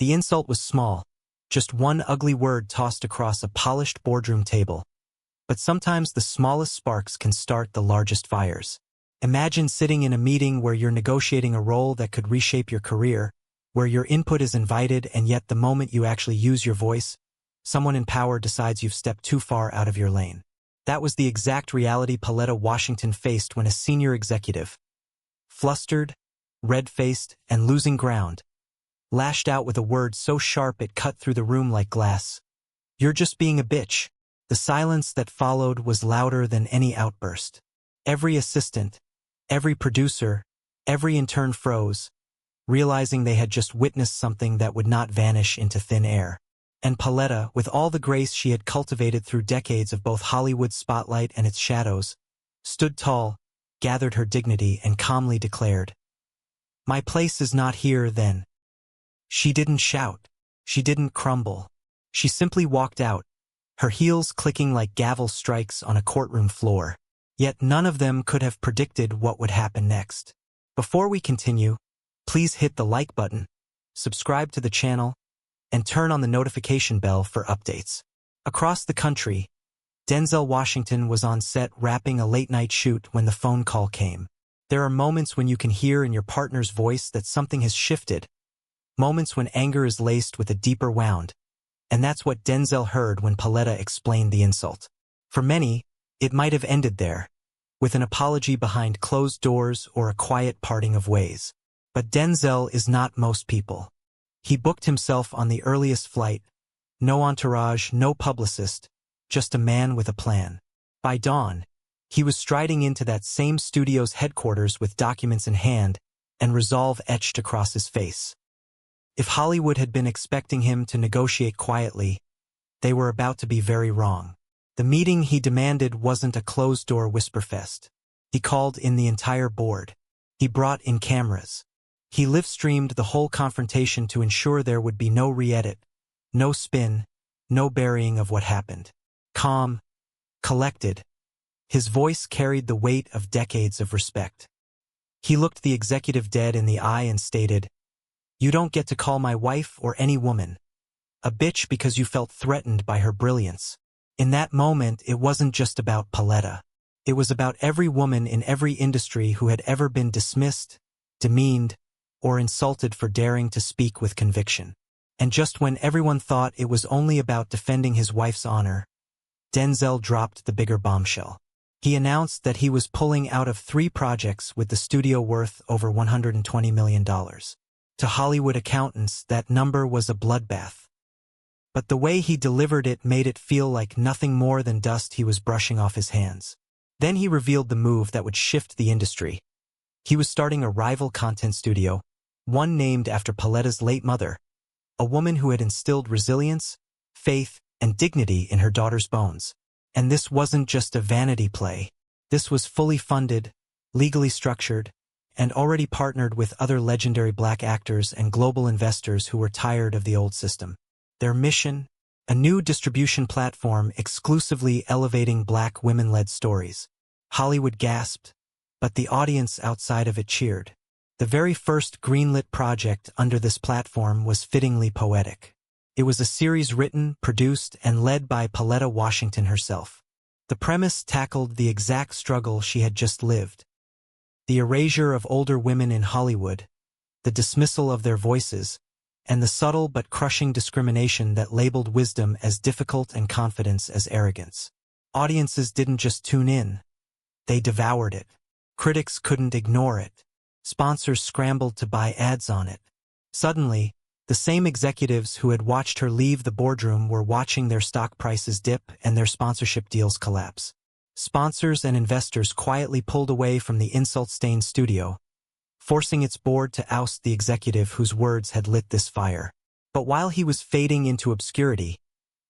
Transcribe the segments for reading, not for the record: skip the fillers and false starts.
The insult was small, just one ugly word tossed across a polished boardroom table. But sometimes the smallest sparks can start the largest fires. Imagine sitting in a meeting where you're negotiating a role that could reshape your career, where your input is invited, and yet the moment you actually use your voice, someone in power decides you've stepped too far out of your lane. That was the exact reality Pauletta Washington faced when a senior executive, flustered, red-faced, and losing ground, lashed out with a word so sharp it cut through the room like glass. "You're just being a bitch." The silence that followed was louder than any outburst. Every assistant, every producer, every intern froze, realizing they had just witnessed something that would not vanish into thin air. And Pauletta, with all the grace she had cultivated through decades of both Hollywood's spotlight and its shadows, stood tall, gathered her dignity, and calmly declared, "My place is not here, then." She didn't shout. She didn't crumble. She simply walked out, her heels clicking like gavel strikes on a courtroom floor. Yet none of them could have predicted what would happen next. Before we continue, please hit the like button, subscribe to the channel, and turn on the notification bell for updates. Across the country, Denzel Washington was on set wrapping a late-night shoot when the phone call came. There are moments when you can hear in your partner's voice that something has shifted, moments when anger is laced with a deeper wound, and that's what Denzel heard when Pauletta explained the insult. For many, it might have ended there, with an apology behind closed doors or a quiet parting of ways. But Denzel is not most people. He booked himself on the earliest flight, no entourage, no publicist, just a man with a plan. By dawn, he was striding into that same studio's headquarters with documents in hand and resolve etched across his face. If Hollywood had been expecting him to negotiate quietly, they were about to be very wrong. The meeting he demanded wasn't a closed-door whisperfest. He called in the entire board. He brought in cameras. He live-streamed the whole confrontation to ensure there would be no re-edit, no spin, no burying of what happened. Calm, collected, his voice carried the weight of decades of respect. He looked the executive dead in the eye and stated, "You don't get to call my wife or any woman a bitch because you felt threatened by her brilliance." In that moment, it wasn't just about Pauletta. It was about every woman in every industry who had ever been dismissed, demeaned, or insulted for daring to speak with conviction. And just when everyone thought it was only about defending his wife's honor, Denzel dropped the bigger bombshell. He announced that he was pulling out of 3 projects with the studio worth over $120 million. To Hollywood accountants, that number was a bloodbath. But the way he delivered it made it feel like nothing more than dust he was brushing off his hands. Then he revealed the move that would shift the industry. He was starting a rival content studio, one named after Pauletta's late mother, a woman who had instilled resilience, faith, and dignity in her daughter's bones. And this wasn't just a vanity play. This was fully funded, legally structured, and already partnered with other legendary black actors and global investors who were tired of the old system. Their mission? A new distribution platform exclusively elevating black women-led stories. Hollywood gasped, but the audience outside of it cheered. The very first greenlit project under this platform was fittingly poetic. It was a series written, produced, and led by Pauletta Washington herself. The premise tackled the exact struggle she had just lived. The erasure of older women in Hollywood, the dismissal of their voices, and the subtle but crushing discrimination that labeled wisdom as difficult and confidence as arrogance. Audiences didn't just tune in. They devoured it. Critics couldn't ignore it. Sponsors scrambled to buy ads on it. Suddenly, the same executives who had watched her leave the boardroom were watching their stock prices dip and their sponsorship deals collapse. Sponsors and investors quietly pulled away from the insult-stained studio, forcing its board to oust the executive whose words had lit this fire. But while he was fading into obscurity,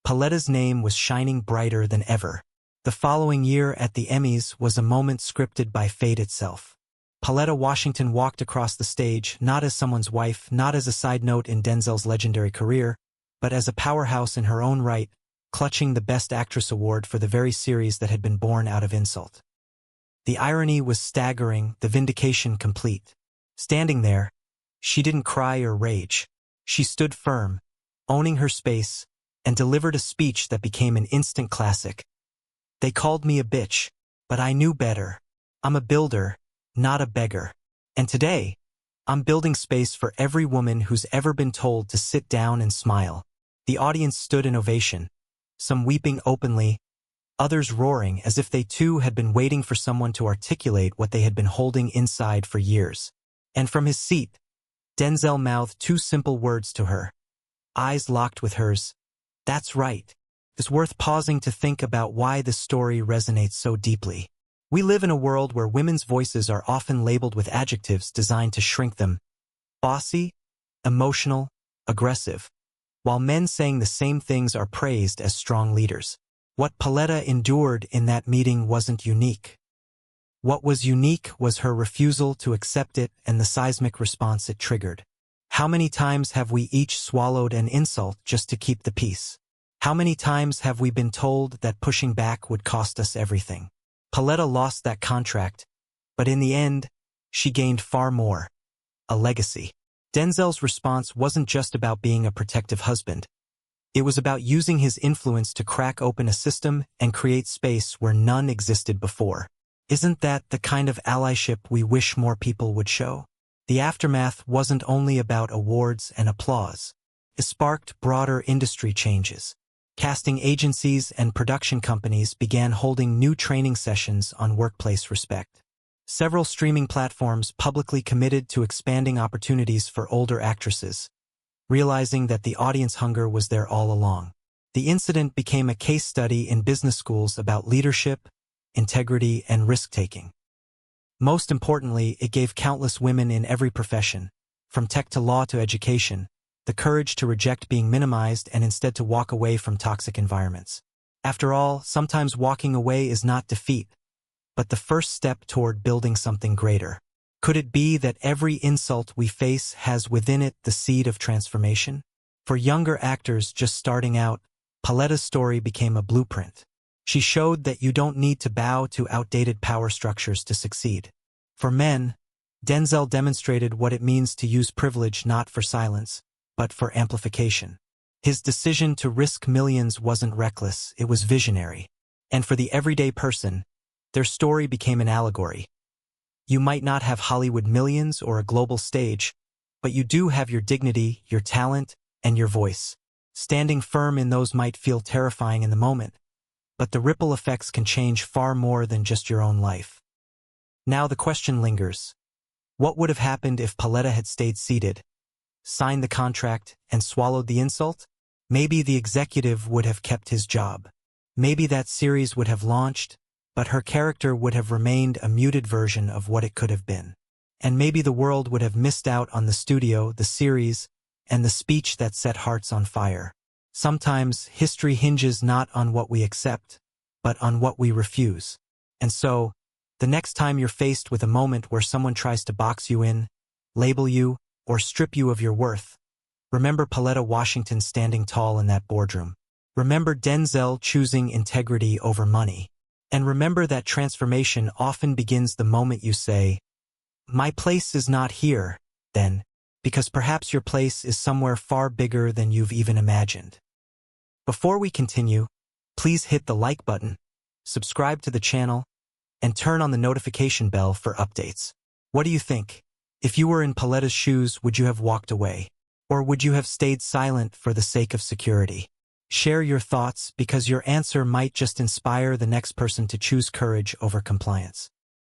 Pauletta's name was shining brighter than ever. The following year at the Emmys was a moment scripted by fate itself. Pauletta Washington walked across the stage not as someone's wife, not as a side note in Denzel's legendary career, but as a powerhouse in her own right, clutching the Best Actress award for the very series that had been born out of insult. The irony was staggering, the vindication complete. Standing there, she didn't cry or rage. She stood firm, owning her space, and delivered a speech that became an instant classic. They called me a bitch, but I knew better. I'm a builder, not a beggar. And today, I'm building space for every woman who's ever been told to sit down and smile. The audience stood in ovation, some weeping openly, others roaring as if they too had been waiting for someone to articulate what they had been holding inside for years. And from his seat, Denzel mouthed two simple words to her, eyes locked with hers. That's right. It's worth pausing to think about why this story resonates so deeply. We live in a world where women's voices are often labeled with adjectives designed to shrink them. Bossy, emotional, aggressive, while men saying the same things are praised as strong leaders. What Pauletta endured in that meeting wasn't unique. What was unique was her refusal to accept it and the seismic response it triggered. How many times have we each swallowed an insult just to keep the peace? How many times have we been told that pushing back would cost us everything? Pauletta lost that contract, but in the end, she gained far more. A legacy. Denzel's response wasn't just about being a protective husband. It was about using his influence to crack open a system and create space where none existed before. Isn't that the kind of allyship we wish more people would show? The aftermath wasn't only about awards and applause. It sparked broader industry changes. Casting agencies and production companies began holding new training sessions on workplace respect. Several streaming platforms publicly committed to expanding opportunities for older actresses, realizing that the audience hunger was there all along. The incident became a case study in business schools about leadership, integrity, and risk-taking. Most importantly, it gave countless women in every profession, from tech to law to education, the courage to reject being minimized and instead to walk away from toxic environments. After all, sometimes walking away is not defeat, but the first step toward building something greater. Could it be that every insult we face has within it the seed of transformation? For younger actors just starting out, Pauletta's story became a blueprint. She showed that you don't need to bow to outdated power structures to succeed. For men, Denzel demonstrated what it means to use privilege not for silence, but for amplification. His decision to risk millions wasn't reckless, it was visionary. And for the everyday person, their story became an allegory. You might not have Hollywood millions or a global stage, but you do have your dignity, your talent, and your voice. Standing firm in those might feel terrifying in the moment, but the ripple effects can change far more than just your own life. Now the question lingers. What would have happened if Pauletta had stayed seated, signed the contract, and swallowed the insult? Maybe the executive would have kept his job. Maybe that series would have launched, but her character would have remained a muted version of what it could have been. And maybe the world would have missed out on the studio, the series, and the speech that set hearts on fire. Sometimes history hinges not on what we accept, but on what we refuse. And so, the next time you're faced with a moment where someone tries to box you in, label you, or strip you of your worth, remember Pauletta Washington standing tall in that boardroom. Remember Denzel choosing integrity over money. And remember that transformation often begins the moment you say, "My place is not here," then, because perhaps your place is somewhere far bigger than you've even imagined. Before we continue, please hit the like button, subscribe to the channel, and turn on the notification bell for updates. What do you think? If you were in Pauletta's shoes, would you have walked away? Or would you have stayed silent for the sake of security? Share your thoughts because your answer might just inspire the next person to choose courage over compliance.